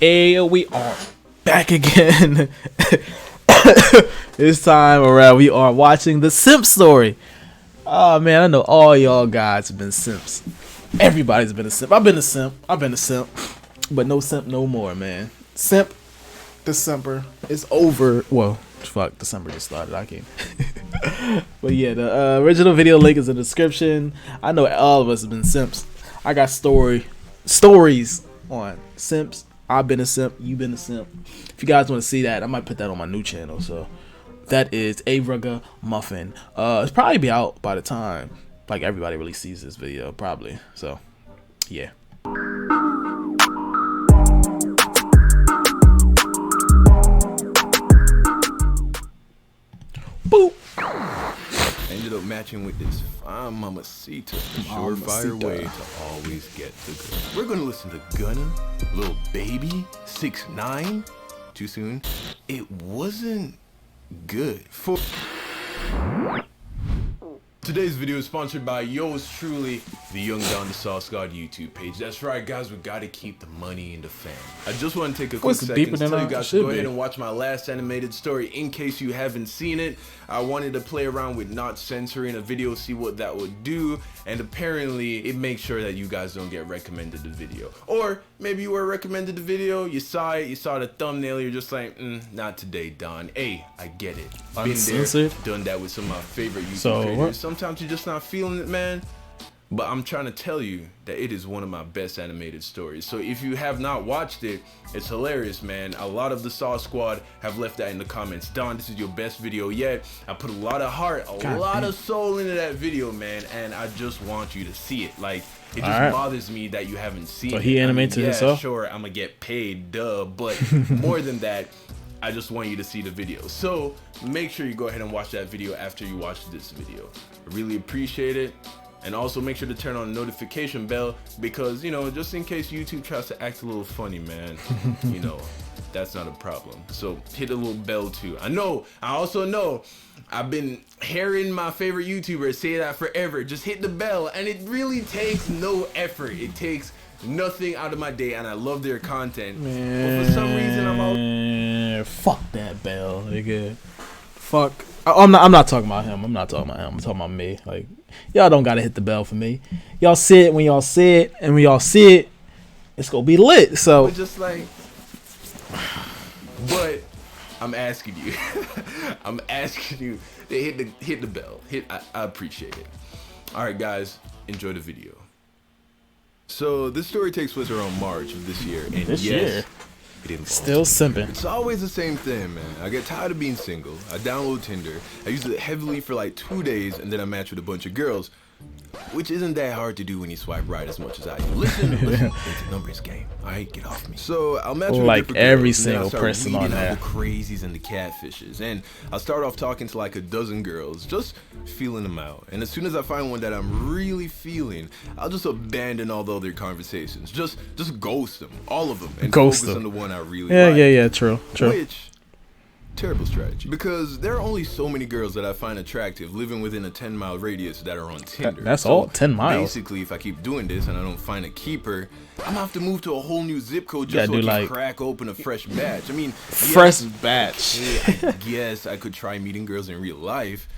Hey, we are back again. This time around, we are watching the Simp story. Oh man, I know all y'all guys have been simps. Everybody's been a simp. I've been a simp. But no simp no more, man. Simp, December is over. Well, fuck, December just started. I can't. But yeah, the original video link is in the description. I know all of us have been simps. I got stories on simps. I've been a simp. You've been a simp. If you guys want to see that, I might put that on my new channel. So that is A.Rugga Muffin. It's probably be out by the time like everybody really sees this video, probably. So yeah. Boop. Ended up matching with this fine mamacita, surefire way to always get the good. We're gonna listen to Gunna, Lil Baby, 6ix9ine. Too soon? It wasn't good. Today's video is sponsored by yours truly, the Young Don the Sauce God YouTube page. That's right, guys, we gotta keep the money in the fam. I just want to take a quick second to tell you guys to go ahead and watch my last animated story in case you haven't seen it. I wanted to play around with not censoring a video, see what that would do, and apparently it makes sure that you guys don't get recommended the video. Or maybe you were recommended the video, you saw it, you saw the thumbnail, you're just like, not today, Don. Hey, I get it. Been there, done that with some of my favorite YouTube creators. Sometimes you're just not feeling it, man. But I'm trying to tell you that it is one of my best animated stories. So if you have not watched it, it's hilarious, man. A lot of the Sauce Squad have left that in the comments. Don, this is your best video yet. I put a lot of heart, a lot of soul into that video, man. And I just want you to see it. Like, it just bothers me that you haven't seen it. So he animated himself? Sure, I'm gonna get paid, duh. But more than that, I just want you to see the video. So make sure you go ahead and watch that video after you watch this video. I really appreciate it. And also make sure to turn on the notification bell because, you know, just in case YouTube tries to act a little funny, man, you know, that's not a problem. So hit the little bell too. I also know I've been hearing my favorite YouTubers say that forever. Just hit the bell, and it really takes no effort. It takes nothing out of my day, and I love their content. Man, but for some reason I'm all fuck that bell, nigga. Fuck. I'm not talking about him. I'm talking about me. Like, y'all don't gotta hit the bell for me. Y'all see it when y'all see it, and when y'all see it, it's gonna be lit. So just like, but I'm asking you, to hit the bell. I appreciate it. All right, guys, enjoy the video. So this story takes place around March of this year, and yes, still simping. It's always the same thing, man. I get tired of being single. I download Tinder. I use it heavily for like 2 days, and then I match with a bunch of girls, which isn't that hard to do when you swipe right as much as I do. Listen, it's a numbers game. All right, get off me. So I'll match with like every girls, single person on there. The crazies and the catfishes, and I'll start off talking to like a dozen girls, just feeling them out. And as soon as I find one that I'm really feeling, I'll just abandon all the other conversations. Just ghost them, all of them, and focus on the one I really like. Yeah, true. Which, terrible strategy, because there are only so many girls that I find attractive living within a 10-mile radius that are on Tinder. That's all 10 miles. Basically, if I keep doing this and I don't find a keeper, I'm gonna have to move to a whole new zip code just so I can crack open a fresh batch. I mean, fresh batch. I guess I could try meeting girls in real life,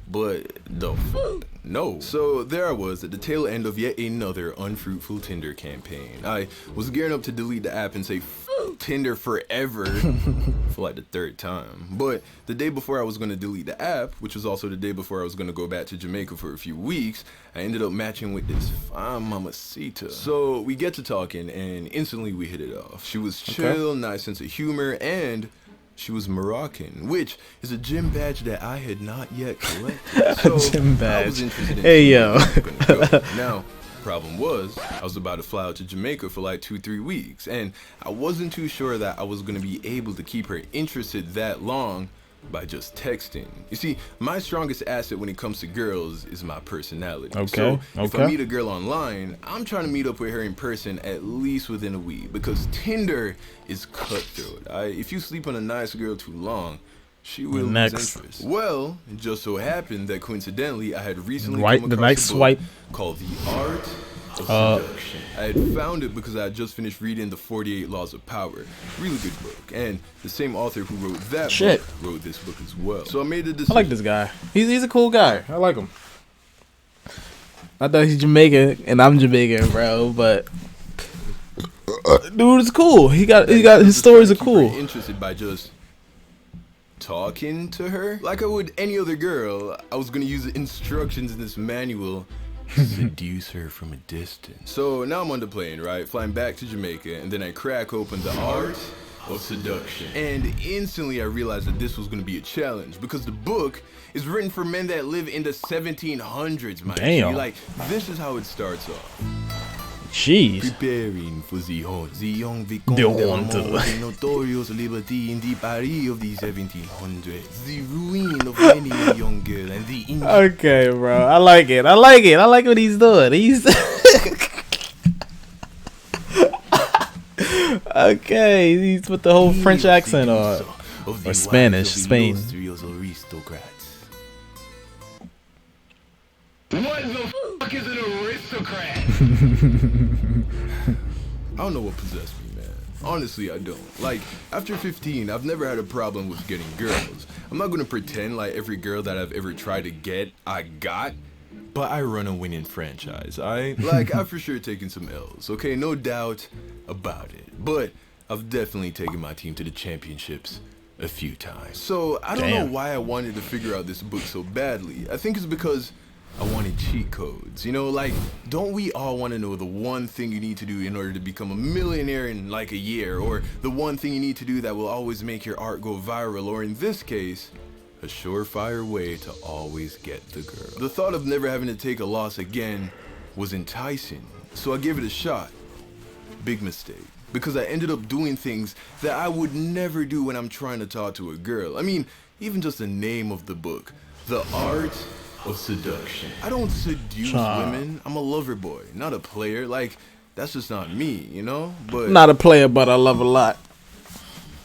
but no. So there I was at the tail end of yet another unfruitful Tinder campaign. I was gearing up to delete the app and say Tinder forever for like the 3rd time. But the day before I was going to delete the app, which was also the day before I was going to go back to Jamaica for a few weeks, I ended up matching with this fine mamacita. So we get to talking, and instantly we hit it off. She was chill, nice sense of humor, and she was Moroccan, which is a gym badge that I had not yet collected. So gym badge. I was interested in yo. Now, problem was, I was about to fly out to Jamaica for like 2-3 weeks, and I wasn't too sure that I was going to be able to keep her interested that long by just texting. You see, my strongest asset when it comes to girls is my personality. So if I meet a girl online, I'm trying to meet up with her in person at least within a week, because Tinder is cutthroat. If you sleep on a nice girl too long, she will lose interest. Well, it just so happened that coincidentally I had recently come across a book called The Art of Seduction. I had found it because I had just finished reading The 48 Laws of Power. Really good book. And the same author who wrote that book wrote this book as well. So I made the decision. I like this guy. He's a cool guy. I like him. I thought he's Jamaican and I'm Jamaican, bro, but dude is cool. He got his stories are cool. Interested by just talking to her like I would any other girl. I was gonna use the instructions in this manual to seduce her from a distance. So now I'm on the plane, right, flying back to Jamaica, and then I crack open The Art of Seduction, and instantly I realized that this was gonna be a challenge because the book is written for men that live in the 1700s, man. Damn. Like, this is how it starts off. Jeez. Preparing for the hunt. The young Vicomte de the notorious liberty in the Paris of the 1700s. The ruin of many a young girl and the... Okay, bro. I like it. I like it. I like what he's doing. He's... Okay, he's with the whole French accent on. Or Spanish, Spain. What the fuck is an aristocrat? I don't know what possessed me, man. Honestly, I don't. Like, after 15, I've never had a problem with getting girls. I'm not gonna pretend like every girl that I've ever tried to get, I got. But I run a winning franchise, alright? Like, I've for sure taken some L's, okay? No doubt about it. But I've definitely taken my team to the championships a few times. So, I don't know why I wanted to figure out this book so badly. I think it's because I wanted cheat codes, you know, like, don't we all want to know the one thing you need to do in order to become a millionaire in like a year, or the one thing you need to do that will always make your art go viral, or in this case, a surefire way to always get the girl. The thought of never having to take a loss again was enticing, so I gave it a shot. Big mistake, because I ended up doing things that I would never do when I'm trying to talk to a girl. I mean, even just the name of the book, The Art of Seduction. I don't seduce women. I'm a lover boy, not a player. Like, that's just not me, you know? But not a player, but I love a lot.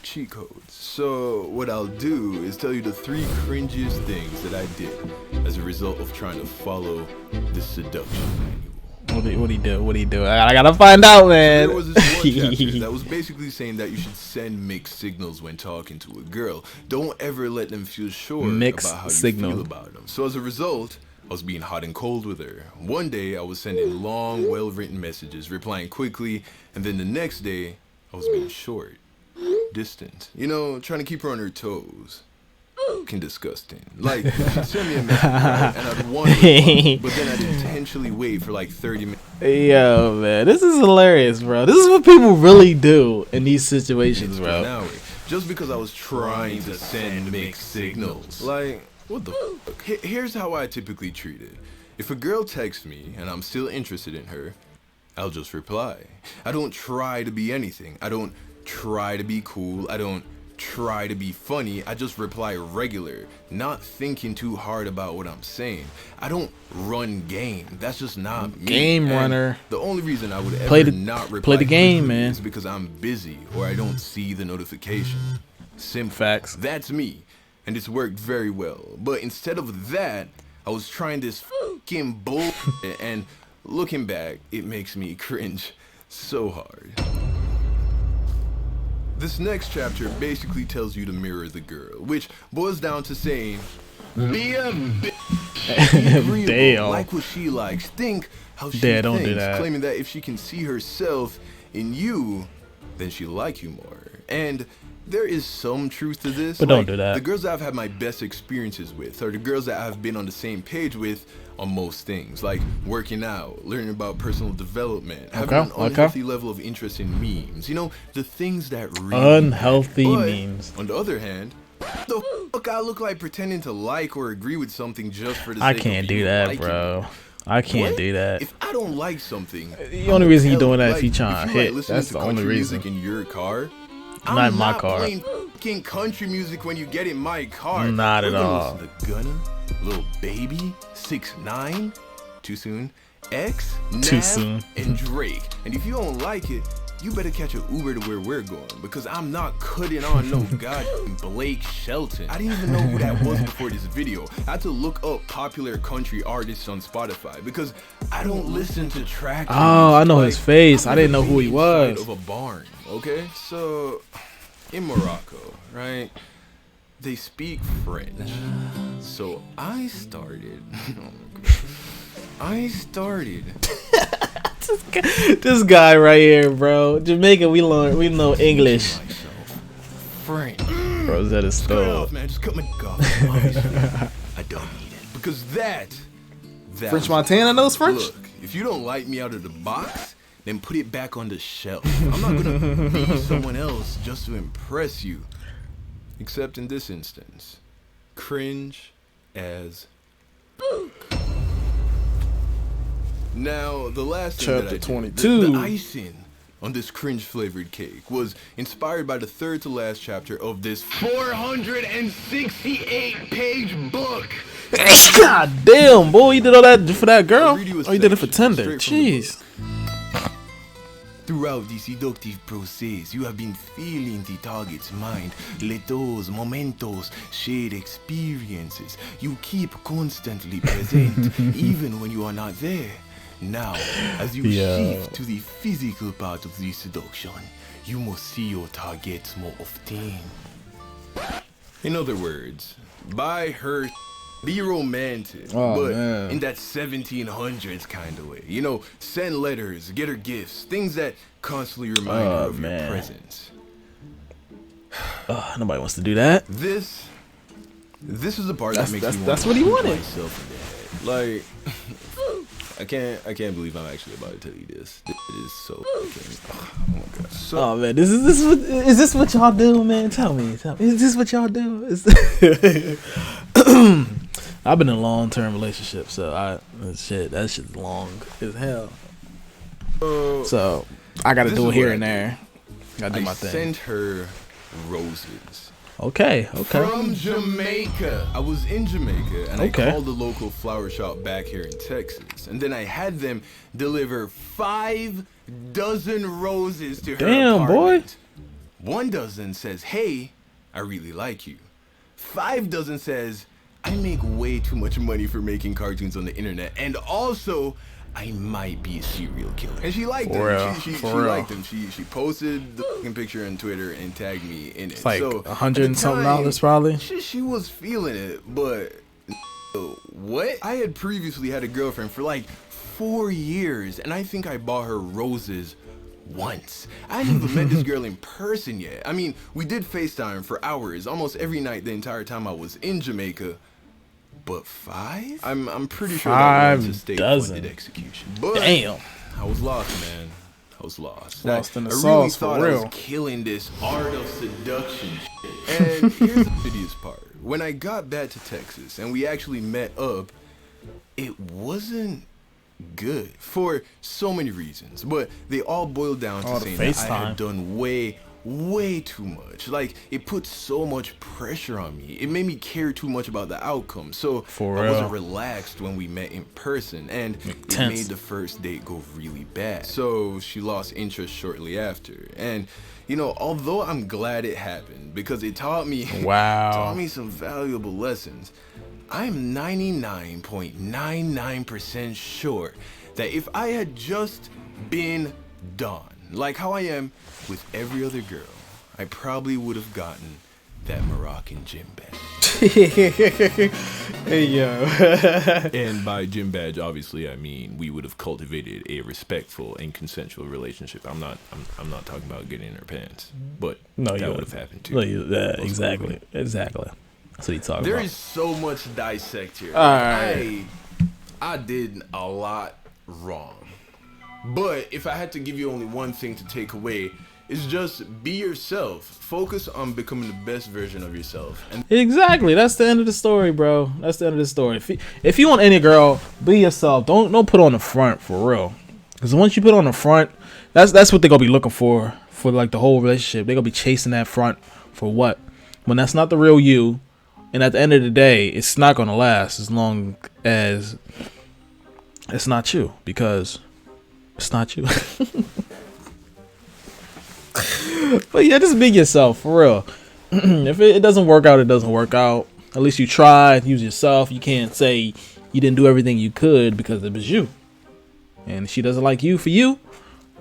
Cheat codes. So what I'll do is tell you the 3 cringiest things that I did as a result of trying to follow this seduction manual. What he do? I gotta find out, man. There was this one chapter that was basically saying that you should send mixed signals when talking to a girl. Don't ever let them feel sure about how you feel about them. So as a result, I was being hot and cold with her. One day I was sending long, well-written messages, replying quickly, and then the next day I was being short, distant. You know, trying to keep her on her toes. Fucking disgusting. Like, she'd send me a message, right? And I'd want to, but then I'd intentionally wait for like 30 minutes. Yo, man, this is hilarious, bro. This is what people really do in these situations, bro. Now, just because I was trying to send mixed signals. Like, what the fuck? Here's how I typically treat it. If a girl texts me and I'm still interested in her, I'll just reply. I don't try to be anything. I don't try to be cool. I don't try to be funny. I just reply regular, not thinking too hard about what I'm saying. I don't run game. That's just not me. Game runner. The only reason I would ever not reply play the game, man, is because I'm busy or I don't see the notification. SIMP. Facts. That's me, and it's worked very well. But instead of that, I was trying this fucking bullshit, and looking back, it makes me cringe so hard. This next chapter basically tells you to mirror the girl, which boils down to saying, be a bitch. Damn. Like what she likes. Think how she don't thinks, do that. claiming that if she can see herself in you, then she'll like you more. And there is some truth to this. But don't do that. The girls that I've had my best experiences with are the girls that I've been on the same page with on most things, like working out, learning about personal development, having an unhealthy level of interest in memes, you know, the things that really unhealthy memes. On the other hand, the fuck I look like pretending to like or agree with something just for the sake I can't do that, bro. I can't do that. If I don't like something, the only reason you're doing that is if you trying to hit. That's the only reason. In your car, not in my car. Playing fucking country music when you get in my car. Not at all. The Gunna, Lil Baby, 6ix9ine, Too Soon, X, Too Nav, Soon, and Drake. And if you don't like it, you better catch an Uber to where we're going, because I'm not cutting on no goddamn Blake Shelton. I didn't even know who that was before this video. I had to look up popular country artists on Spotify because I don't listen to track. Oh, I know his face. I didn't know who he was. Of a barn, okay? So in Morocco, right? They speak French. So I started. This guy right here, bro. Jamaica, we know English. French. Rosetta Stone. Man, just cut my God. I don't need it because that French Montana knows French. Look, if you don't like me out of the box, then put it back on the shelf. I'm not gonna be someone else just to impress you. Except in this instance, cringe as book. Now, the last thing that I did, 22. the icing on this cringe-flavored cake was inspired by the third to last chapter of this 468-page book. God damn, boy, you did all that for that girl? Oh, you did it for Tinder. Jeez. Throughout the seductive process, you have been feeling the target's mind. Let those momentos, shared experiences. You keep constantly present, even when you are not there. Now, as you shift to the physical part of the seduction, you must see your targets more often. In other words, buy her, be romantic, but in that 1700s kind of way. You know, send letters, get her gifts, things that constantly remind her of your presence. Nobody wants to do that. This is the part that makes me want that's to what he wanted. Myself in the head. Like, I can't believe I'm actually about to tell you this. It is so fucking, oh my God. So, oh man, is this what y'all do, man? Tell me, is this what y'all do? I've been in a long-term relationship, so that shit's long as hell. So I gotta do it here and there. Gotta do my thing. I sent her roses. Okay. From Jamaica. I was in Jamaica and I called the local flower shop back here in Texas, and then I had them deliver 5 dozen roses to her apartment. Boy. 1 dozen says, "Hey, I really like you." 5 dozen says, "I make way too much money for making cartoons on the internet, and also I might be a serial killer." And she liked them. She liked them. She posted the fucking picture on Twitter and tagged me in it. It's like so $100 and something probably. She was feeling it, but what? I had previously had a girlfriend for like 4 years, and I think I bought her roses once. I hadn't even met this girl in person yet. I mean, we did FaceTime for hours almost every night the entire time I was in Jamaica. But 5? I'm pretty sure that was a state-funded execution. But damn, I was lost, man. I was lost. Lost in the sauce, really thought for real. I was killing this art of seduction shit. And here's the piteous part. When I got back to Texas and we actually met up, it wasn't good for so many reasons. But they all boiled down to saying that I had done way too much. Like, it put so much pressure on me. It made me care too much about the outcome. So I wasn't relaxed when we met in person, and it made the first date go really bad. So she lost interest shortly after. And you know, although I'm glad it happened because it taught me some valuable lessons, I'm 99.99% sure that if I had just been done like how I am with every other girl, I probably would have gotten that Moroccan gym badge. Hey yo. And by gym badge, obviously I mean we would have cultivated a respectful and consensual relationship. I'm not talking about getting in her pants, but that would have happened too. Exactly. That's what you talking about. There is so much to dissect here. Alright. I did a lot wrong. But if I had to give you only one thing to take away, it's just be yourself. Focus on becoming the best version of yourself. And exactly. That's the end of the story, bro. That's the end of the story. If you want any girl, be yourself. Don't put on the front, for real. Because once you put on the front, that's what they're gonna be looking for like the whole relationship. They're gonna be chasing that front for what? When that's not the real you. And at the end of the day, it's not gonna last as long as it's not you, because it's not you. But yeah, just be yourself for real. If it doesn't work out, it doesn't work out. At least you tried. Use yourself. You can't say you didn't do everything you could because it was you. And if she doesn't like you for you,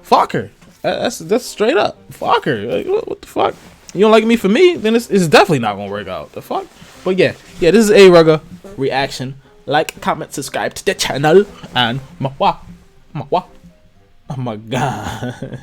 fuck her. That's straight up. Fuck her. Like, what the fuck? You don't like me for me, then it's definitely not gonna work out. The fuck? But yeah, this is A.Rugga reaction. Like, comment, subscribe to the channel, and oh my god.